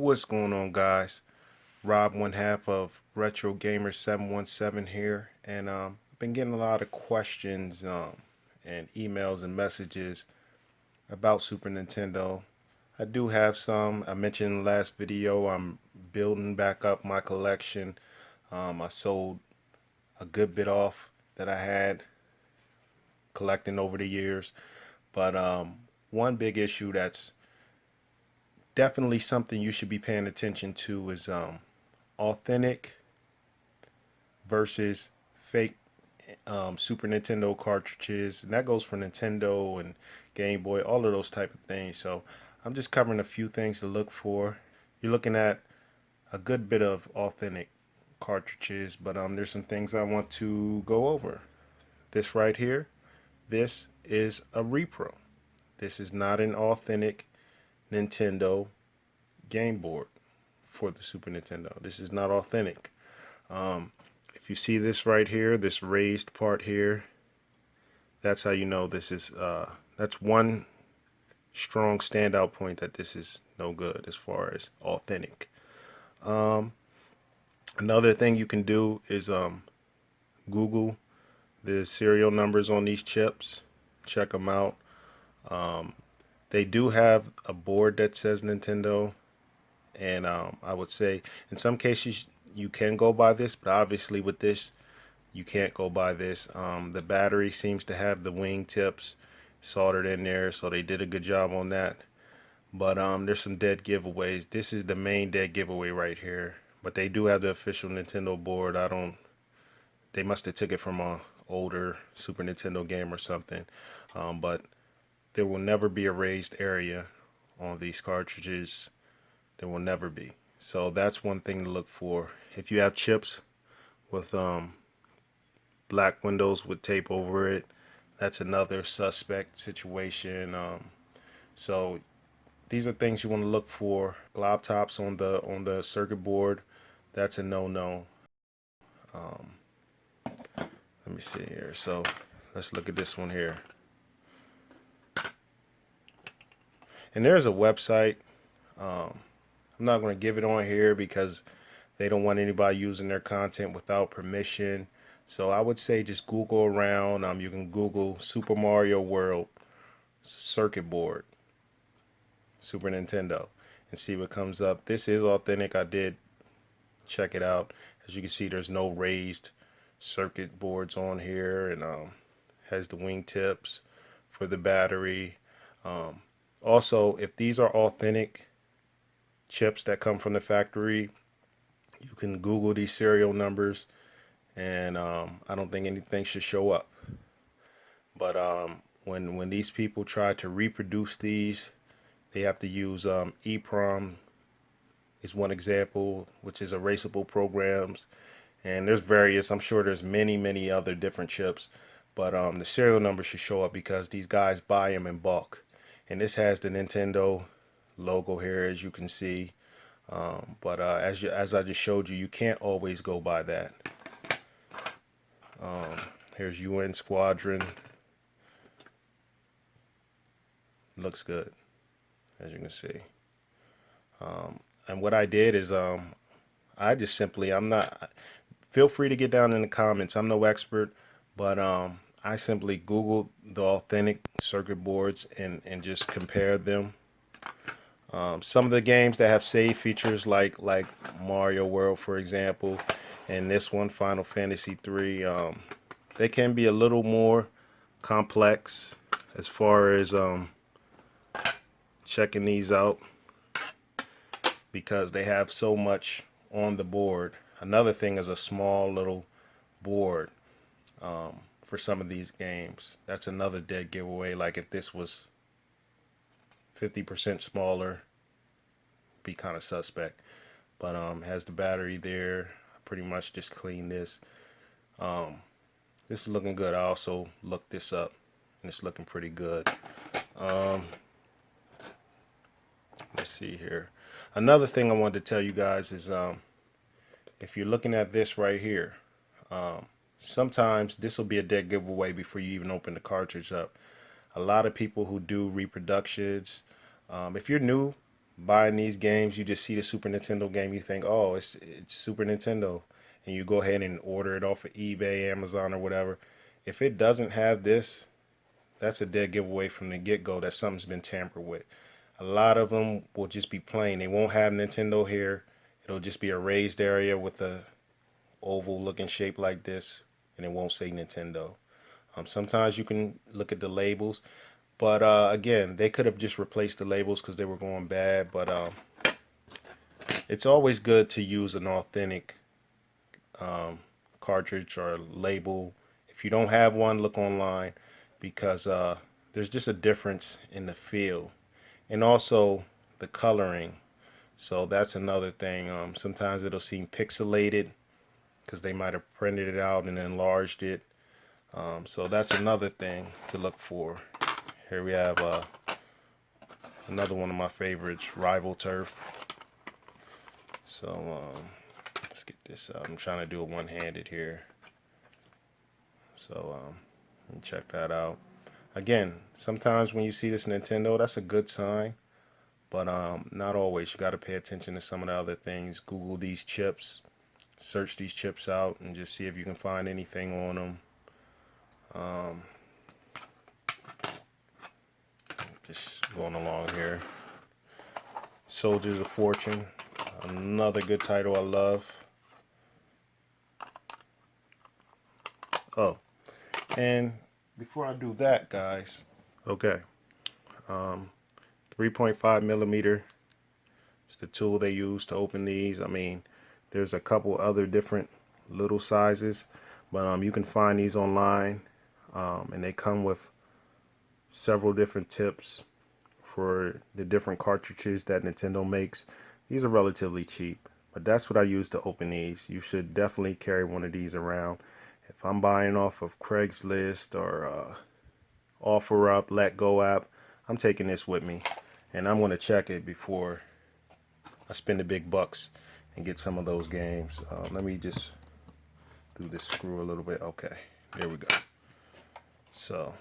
What's going on, guys? Rob, one half of Retro Gamer 717 here, and I've been getting a lot of questions and emails and messages about Super Nintendo. I do have some. I mentioned in the last video I'm building back up my collection. I sold a good bit off that I had collecting over the years, but one big issue that's definitely something you should be paying attention to is authentic versus fake Super Nintendo cartridges, and that goes for Nintendo and Game Boy, all of those type of things. So I'm just covering a few things to look for. You're looking at a good bit of authentic cartridges, but there's some things I want to go over. This right here, this is a repro. This is not an authentic Nintendo game board for the Super Nintendo. This is not authentic. If you see this right here, this raised part here, that's how you know this is, that's one strong standout point that this is no good as far as authentic. Another thing you can do is Google the serial numbers on these chips, check them out. They do have a board that says Nintendo, and I would say in some cases you can go by this, but obviously with this you can't go by this. The battery seems to have the wing tips soldered in there, so they did a good job on that. But there's some dead giveaways. This is the main dead giveaway right here, but they do have the official Nintendo board. They must have took it from a older Super Nintendo game or something, but there will never be a raised area on these cartridges. There will never be. So that's one thing to look for. If you have chips with black windows with tape over it, that's another suspect situation. So these are things you want to look for. Glob tops on the circuit board, that's a no-no. Let me see here. So let's look at this one here. And there's a website. I'm not going to give it on here because they don't want anybody using their content without permission. So I would say just Google around. You can Google Super Mario World circuit board, Super Nintendo, and see what comes up. This is authentic. I did check it out. As you can see, there's no raised circuit boards on here, and has the wing tips for the battery. Also, if these are authentic chips that come from the factory, you can Google these serial numbers, and I don't think anything should show up. But when these people try to reproduce these, they have to use EEPROM is one example, which is erasable programs, and there's various. I'm sure there's many other different chips, but the serial number should show up because these guys buy them in bulk. And this has the Nintendo logo here, as you can see. But as I just showed you, you can't always go by that. Here's UN Squadron. Looks good, as you can see. And what I did is I just simply, feel free to get down in the comments. I'm no expert, but I simply Googled the authentic circuit boards and just compared them. Some of the games that have save features like Mario World, for example, and this one, Final Fantasy 3, they can be a little more complex as far as checking these out because they have so much on the board. Another thing is a small little board for some of these games. That's another dead giveaway. Like if this was 50% smaller, be kind of suspect. But has the battery there. I pretty much just cleaned this. This is looking good. I also looked this up and it's looking pretty good. Let's see here. Another thing I wanted to tell you guys is if you're looking at this right here, sometimes this will be a dead giveaway before you even open the cartridge up. A lot of people who do reproductions, if you're new buying these games, you just see the Super Nintendo game, you think, oh, it's Super Nintendo, and you go ahead and order it off of eBay, Amazon, or whatever. If it doesn't have this, that's a dead giveaway from the get-go that something's been tampered with. A lot of them will just be plain. They won't have Nintendo here. It'll just be a raised area with a oval looking shape like this, and it won't say Nintendo. Sometimes you can look at the labels, but again, they could have just replaced the labels because they were going bad. But it's always good to use an authentic cartridge or label. If you don't have one, look online, because there's just a difference in the feel and also the coloring. So that's another thing. Sometimes it'll seem pixelated because they might have printed it out and enlarged it. So that's another thing to look for. Here we have another one of my favorites, Rival Turf. So let's get this out. I'm trying to do it one-handed here. So check that out. Again, sometimes when you see this Nintendo, that's a good sign, but not always. You got to pay attention to some of the other things. Google these chips, search these chips out, and just see if you can find anything on them. Just going along here. Soldiers of Fortune, another good title I love. Oh, and before I do that, guys, okay, 3.5 millimeter is the tool they use to open these. I mean, there's a couple other different little sizes, but you can find these online, and they come with several different tips for the different cartridges that Nintendo makes. These are relatively cheap, but that's what I use to open these. You should definitely carry one of these around. If I'm buying off of Craigslist or OfferUp, Let Go app, I'm taking this with me, and I'm going to check it before I spend the big bucks and get some of those games. Let me just do this screw a little bit. Okay, there we go. So,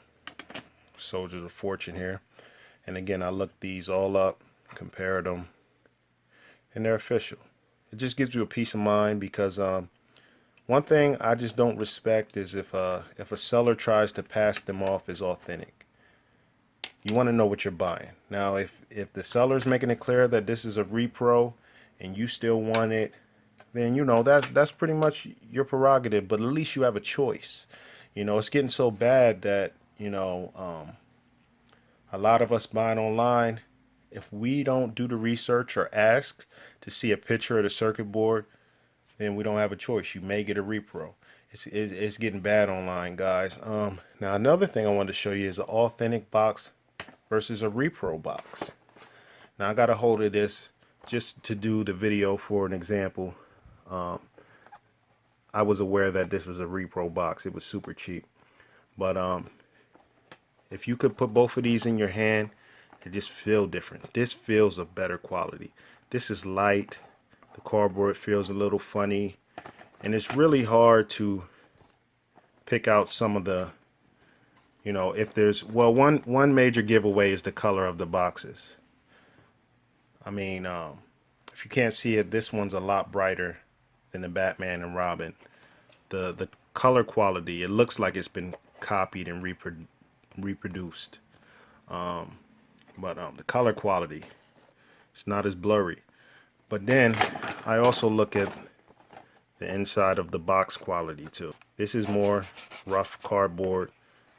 Soldiers of Fortune here. And again, I looked these all up, compared them, and they're official. It just gives you a peace of mind, because one thing I just don't respect is if a seller tries to pass them off as authentic. You want to know what you're buying. Now, if the seller's making it clear that this is a repro and you still want it, then you know that's pretty much your prerogative. But at least you have a choice. You know, it's getting so bad that a lot of us buying online, if we don't do the research or ask to see a picture of the circuit board, then we don't have a choice. You may get a repro. It's getting bad online, guys. Now another thing I wanted to show you is an authentic box versus a repro box. Now I got a hold of this just to do the video for an example. I was aware that this was a repro box. It was super cheap, but if you could put both of these in your hand, it just feels different. This feels of better quality. This is light. The cardboard feels a little funny, and it's really hard to pick out some of the, if there's, well, one major giveaway is the color of the boxes. I mean, if you can't see it, this one's a lot brighter than the Batman and Robin. The color quality, it looks like it's been copied and reproduced. But the color quality, it's not as blurry. But then I also look at the inside of the box quality too. This is more rough cardboard.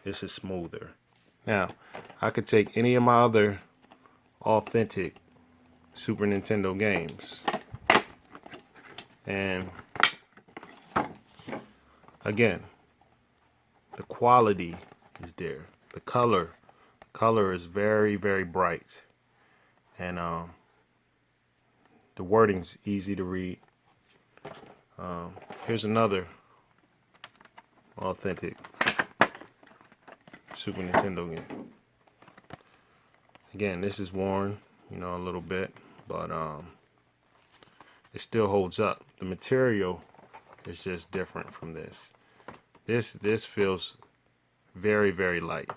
This is smoother. Now, I could take any of my other authentic Super Nintendo games, and again, the quality is there. The color is very, very bright, and the wording's easy to read. Here's another authentic Super Nintendo game. Again, this is worn, a little bit, but it still holds up. The material is just different from this. This feels very, very light.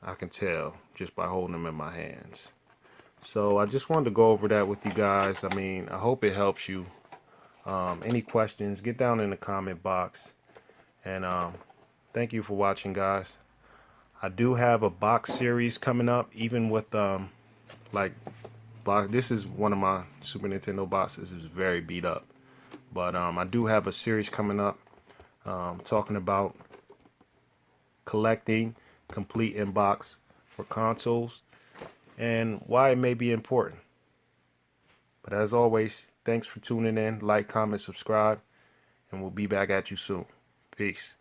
I can tell just by holding them in my hands. So I just wanted to go over that with you guys. I mean, I hope it helps you. Any questions, get down in the comment box. And thank you for watching, guys. I do have a box series coming up, even with like box. This is one of my Super Nintendo boxes. It's very beat up, but I do have a series coming up talking about collecting complete in box for consoles and why it may be important. But as always, thanks for tuning in. Like, comment, subscribe, and we'll be back at you soon. Peace.